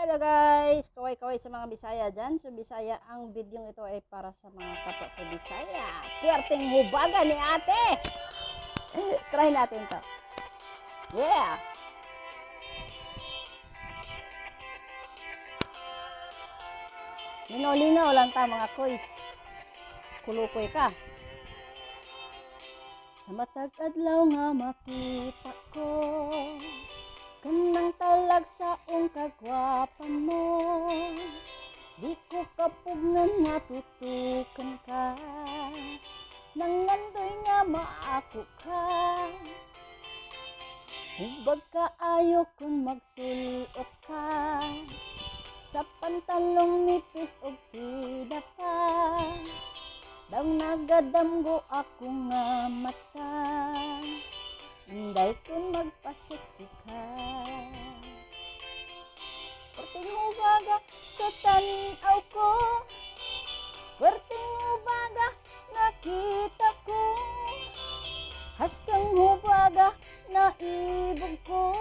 Hello guys! Kaway-kaway sa mga Bisaya dyan. So Bisaya, ang video ito ay para sa mga kapwa ko Bisaya. Puwerteng hubaga ni ate! Try natin to. Yeah! Linaw-linaw lang ta mga koys. Kulukoy ka. Sa matag adlaw nga makita ko kanang talag sa kagwapa mo. Di ko kapugnan nga tutukan ka, nangandoy nga maako ka. Hubag ka ayo kung magsulok ka, sa pantalong nipis og sida pa. Daw nagadamgo ako nga mata, hinday kung magpasiksik ka. Perting hubaga sa tanaw ko, perting hubaga nakita ko, haskang hubaga naibog ko,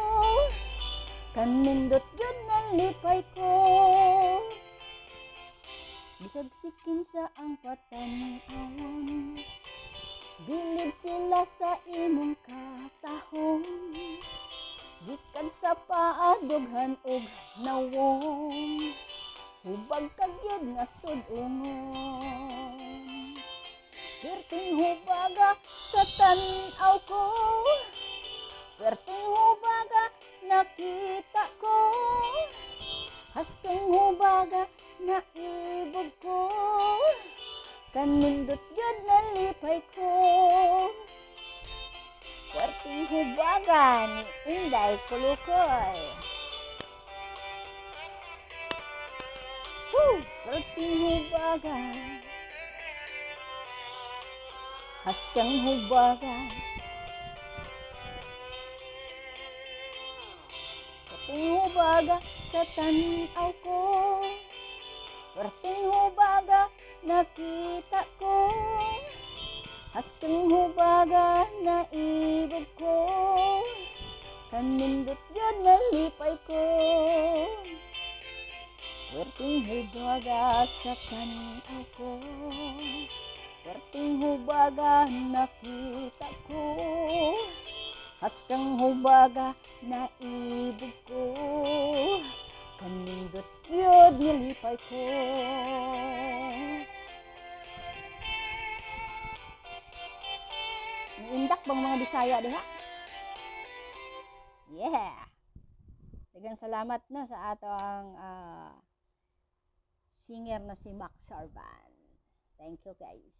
kanindot yun nalipay ko. Bisag sikin sa ang patanawon, bilib sila sa imong katahon. Gikan sa paadughan og nawon, hubag kagyud nga sudungon. Perting hubaga sa tanaw ko, perting hubaga nakita ko, haskang hubaga naibog ko, kanindot yun nalipay ko. Perting hubaga ni Inday Kulukoy. Perting hubaga, haskang hubaga, perting hubaga sa tanaw ko, perting hubaga nakita ko, haskang hubaga naibog ko, kanindot yun nalipay ko. Perting hubaga sa tanaw ko, perting hubaga nakita ko, haskang hubaga naibog ko, kanindot yun nalipay ko. Niindak bang mga Bisaya diha? Yeah! Daghang salamat no sa atong singer na si Max Sarban. Thank you guys.